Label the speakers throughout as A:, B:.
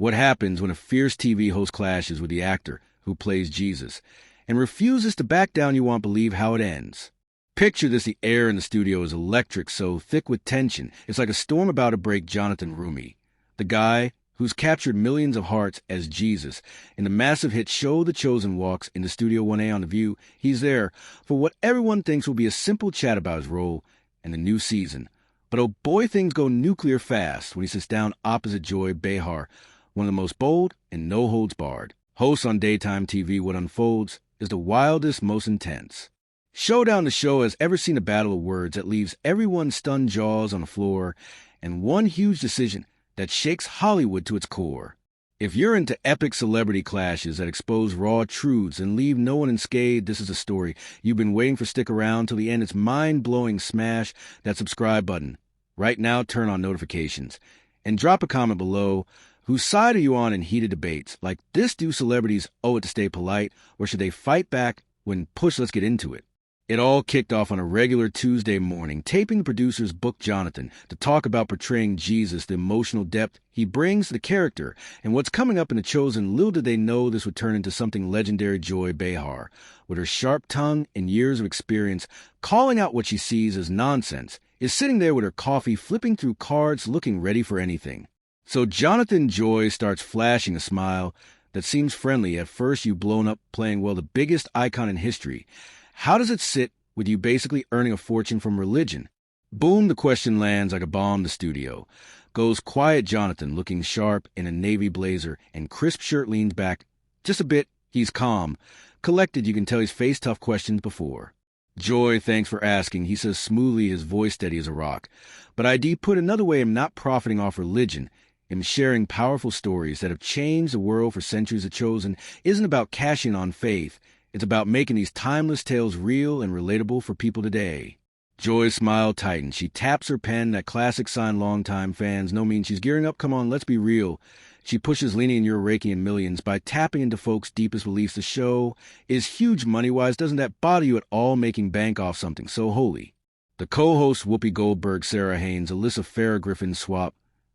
A: What happens when a fierce TV host clashes with the actor who plays Jesus and refuses to back down? You won't believe how it ends. Picture this: the air in the studio is electric, so thick with tension, it's like a storm about to break. Jonathan Roumie, the guy who's captured millions of hearts as Jesus in the massive hit show The Chosen, walks into Studio 1A on The View. He's there for what everyone thinks will be a simple chat about his role and the new season. But oh boy, things go nuclear fast when he sits down opposite Joy Behar, one of the most bold and no-holds-barred hosts on daytime TV. What unfolds is the wildest, most intense showdown the show has ever seen. A battle of words that leaves everyone's stunned jaws on the floor, and one huge decision that shakes Hollywood to its core. If you're into epic celebrity clashes that expose raw truths and leave no one unscathed, this is a story you've been waiting for. Stick around till the end. It's mind-blowing. Smash that subscribe button right now, turn on notifications, and drop a comment below. Whose side are you on in heated debates like this? Do celebrities owe it to stay polite, or should they fight back when pushed? Let's get into it. It all kicked off on a regular Tuesday morning. Taping the producers booked Jonathan to talk about portraying Jesus, the emotional depth he brings to the character, and what's coming up in The Chosen. Little did they know this would turn into something legendary. Joy Behar, with her sharp tongue and years of experience calling out what she sees as nonsense, is sitting there with her coffee, flipping through cards, looking ready for anything. So Jonathan Joy starts flashing a smile that seems friendly. At first, you've blown up playing, well, the biggest icon in history. How does it sit with you basically earning a fortune from religion? Boom, the question lands like a bomb. The studio goes quiet. Jonathan, looking sharp in a navy blazer and crisp shirt, leans back just a bit. He's calm, collected. You can tell he's faced tough questions before. Joy, thanks for asking, he says smoothly, his voice steady as a rock. But ID, put another way, I'm not profiting off religion. I'm sharing powerful stories that have changed the world for centuries. The Chosen isn't about cashing on faith. It's about making these timeless tales real and relatable for people today. Joy's smile tightens. She taps her pen, that classic sign longtime fans know means she's gearing up. Come on, let's be real. She pushes leaning in. You're raking in millions by tapping into folks' deepest beliefs. The show is huge money-wise. Doesn't that bother you at all, making bank off something so holy? The co-hosts, Whoopi Goldberg, Sarah Haynes, Alyssa Farah Griffin, swap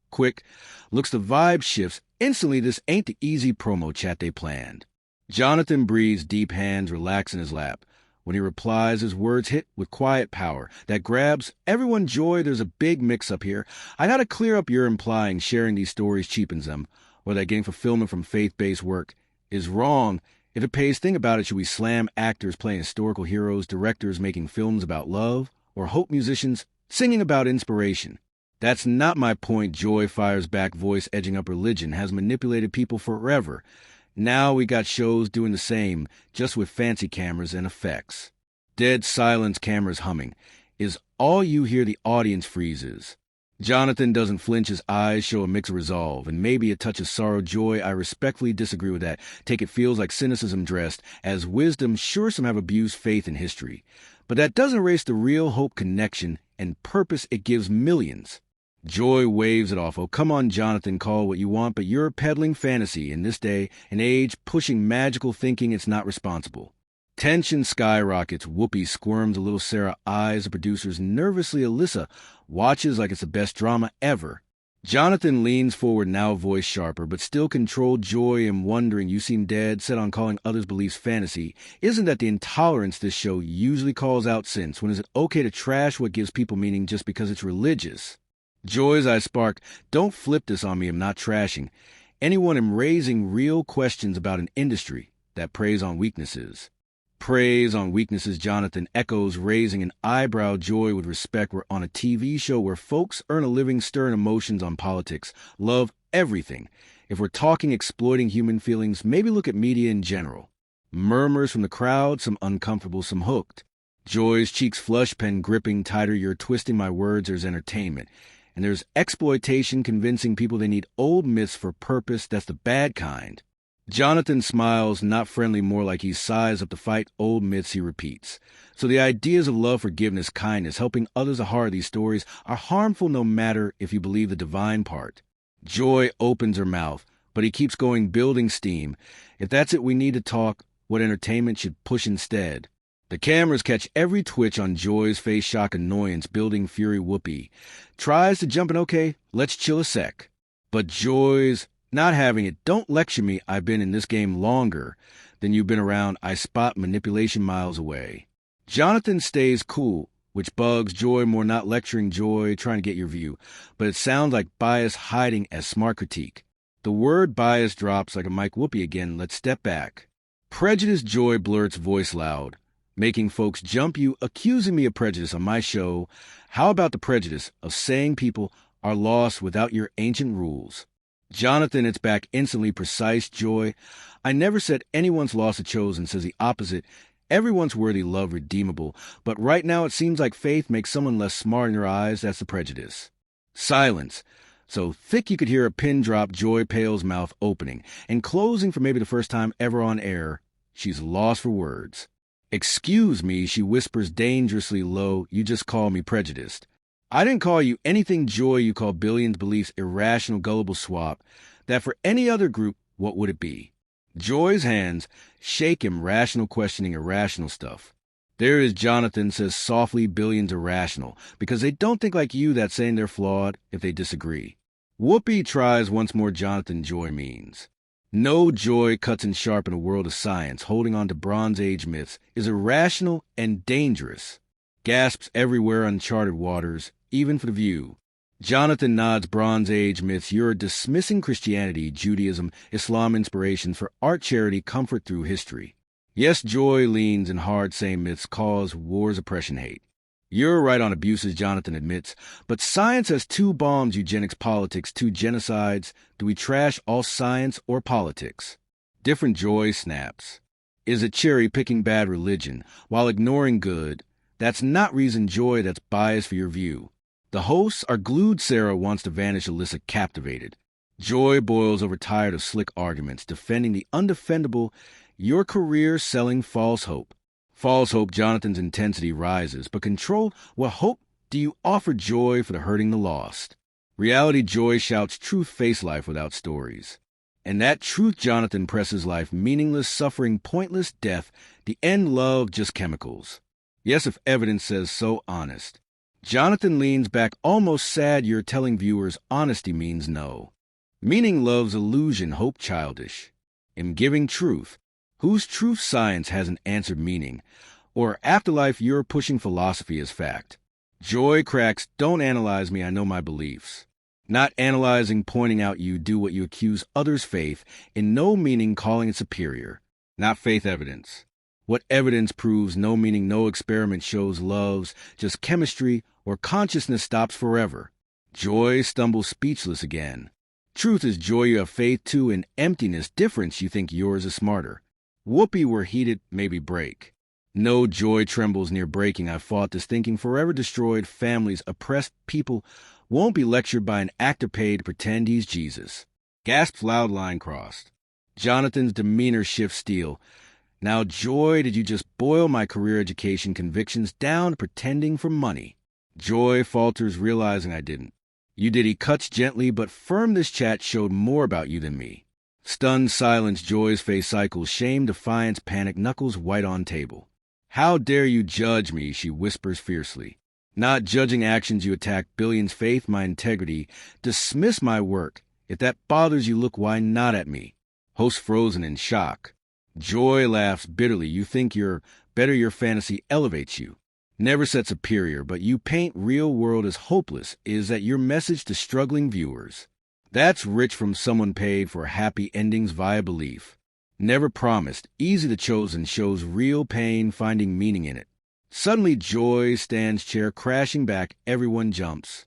A: quick looks. The vibe shifts instantly. This ain't the easy promo chat they planned. Jonathan breathes deep, hands relax in his lap. When he replies, his words hit with quiet power that grabs everyone. Joy, there's a big mix-up here. I gotta clear up. You're implying sharing these stories cheapens them, or that getting fulfillment from faith-based work is wrong. If it pays, think about it. Should we slam actors playing historical heroes, directors making films about love, or hope musicians singing about inspiration? That's not my point. Joy fires back, voice edging up. Religion has manipulated people forever. Now we got shows doing the same, just with fancy cameras and effects. Dead silence, cameras humming, is all you hear. The audience freezes. Jonathan doesn't flinch. His eyes show a mix of resolve and maybe a touch of sorrow. Joy, I respectfully disagree with that. Take it feels like cynicism dressed as wisdom. Sure, some have abused faith in history, but that doesn't erase the real hope, connection, and purpose it gives millions. Joy waves it off. Oh, come on, Jonathan, call what you want, but you're peddling fantasy in this day and age, pushing magical thinking. It's not responsible. Tension skyrockets. Whoopi squirms a little. Sarah eyes the producers nervously. Alyssa watches like it's the best drama ever. Jonathan leans forward, now voice sharper, but still controlled. Joy, am wondering, you seem dead set on calling others' beliefs fantasy. Isn't that the intolerance this show usually calls out since? When is it okay to trash what gives people meaning just because it's religious? Joy's eyes sparked. Don't flip this on me. I'm not trashing anyone. I'm raising real questions about an industry that preys on weaknesses. Preys on weaknesses, Jonathan echoes, raising an eyebrow. Joy, with respect, we're on a TV show where folks earn a living stirring emotions on politics, love, everything. If we're talking exploiting human feelings, maybe look at media in general. Murmurs from the crowd, some uncomfortable, some hooked. Joy's cheeks flush, pen gripping tighter. You're twisting my words. There's entertainment. And there's exploitation, convincing people they need old myths for purpose. That's the bad kind. Jonathan smiles, not friendly, more like he sighs up to fight old myths. He repeats. So the ideas of love, forgiveness, kindness, helping others at heart, these stories are harmful no matter if you believe the divine part. Joy opens her mouth, but he keeps going, building steam. If that's it, we need to talk what entertainment should push instead. The cameras catch every twitch on Joy's face, shock, annoyance, building fury. Whoopi tries to jump in. Okay, let's chill a sec. But Joy's Not having it. Don't lecture me. I've been in this game longer than you've been around. I spot manipulation miles away. Jonathan stays cool, which bugs Joy more, not lecturing Joy, trying to get your view. But it sounds like bias hiding as smart critique. The word bias drops like a Mike Whoopi again. Let's step back. Prejudice, Joy blurts voice loud, making folks jump. You accusing me of prejudice on my show. How about the prejudice of saying people are lost without your ancient rules? Jonathan, it's back instantly precise. Joy, I never said anyone's lost a chosen, says the opposite. Everyone's worthy, love, redeemable. But right now it seems like faith makes someone less smart in your eyes. That's the prejudice. Silence. So thick you could hear a pin drop. Joy Pale's mouth opening and closing for maybe the first time ever on air. She's lost for words. Excuse me, she whispers dangerously low. You just call me prejudiced. I didn't call you anything, Joy. You call billions' beliefs irrational, gullible swap. That for any other group, what would it be? Joy's hands shake him, rational questioning irrational stuff. There is, Jonathan says softly, billions irrational, because they don't think like you. That's saying they're flawed if they disagree. Whoopi tries once more. Jonathan, Joy means. No, Joy cuts in sharp. In a world of science, holding on to Bronze Age myths is irrational and dangerous. Gasps everywhere, uncharted waters, even for the view. Jonathan nods. Bronze Age myths. You're dismissing Christianity, Judaism, Islam inspirations for art, charity, comfort through history. Yes, Joy leans in hard, saying myths cause wars, oppression, hate. You're right on abuses, Jonathan admits, but science has two bombs: eugenics, politics, two genocides. Do we trash all science or politics? Different, Joy snaps. Is it cherry-picking bad religion while ignoring good? That's not reason, Joy. That's bias for your view. The hosts are glued. Sarah wants to vanish. Alyssa captivated. Joy boils over, tired of slick arguments, defending the undefendable. Your career selling false hope. False hope. Jonathan's intensity rises. But control, what hope do you offer, Joy, for the hurting, the lost? Reality, Joy shouts. Truth, face life without stories. And that truth, Jonathan presses life. Meaningless suffering, pointless death. The end, love, just chemicals. Yes, if evidence says so, honest. Jonathan leans back, almost sad. You're telling viewers honesty means no. Meaning, love's illusion, hope childish. In giving truth. Whose truth? Science hasn't answered meaning. Or afterlife, you're pushing philosophy as fact. Joy cracks. Don't analyze me, I know my beliefs. Not analyzing, pointing out you do what you accuse others' faith, in no meaning calling it superior. Not faith evidence. What evidence proves? No meaning, no experiment shows love's, just chemistry, or consciousness stops forever. Joy stumbles speechless again. Truth is, Joy, you have faith too. In emptiness, difference, you think yours is smarter. Whoopi, we're heated, maybe break. No, Joy trembles near breaking. I've fought this thinking, forever destroyed families, oppressed people won't be lectured by an actor paid to pretend he's Jesus. Gasps loud, line crossed. Jonathan's demeanor shifts steel. Now, Joy, did you just boil my career, education, convictions down to pretending for money? Joy falters, realizing I didn't. You did. He cuts gently but firm. This chat showed more about you than me. Stunned silence. Joy's face cycles. Shame, defiance, panic, knuckles white on table. How dare you judge me, she whispers fiercely. Not judging actions, you attack billions, faith, my integrity. Dismiss my work. If that bothers you, look, why not at me? Host frozen in shock. Joy laughs bitterly. You think you're better, your fantasy elevates you. Never said superior, but you paint real world as hopeless. Is that your message to struggling viewers? That's rich from someone paid for happy endings via belief. Never promised, easy to chosen, shows real pain, finding meaning in it. Suddenly Joy stands, chair crashing back, everyone jumps.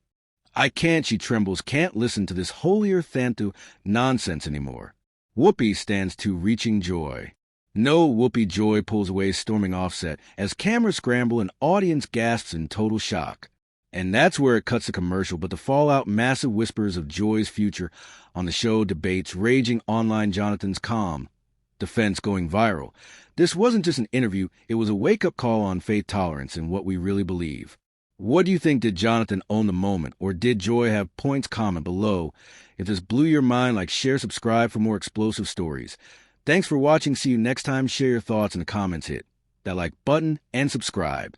A: I can't, she trembles, can't listen to this holier than-thou nonsense anymore. Whoopi stands too, reaching Joy. No, Whoopi. Joy pulls away, storming offset, as cameras scramble and audience gasps in total shock. And that's where it cuts to commercial, but the fallout, massive whispers of Joy's future on the show, debates, raging online, Jonathan's calm defense going viral. This wasn't just an interview, it was a wake-up call on faith, tolerance, and what we really believe. What do you think? Did Jonathan own the moment, or did Joy have points? Comment below. If this blew your mind, like, share, subscribe for more explosive stories. Thanks for watching. See you next time. Share your thoughts in the comments. Hit that like button and subscribe.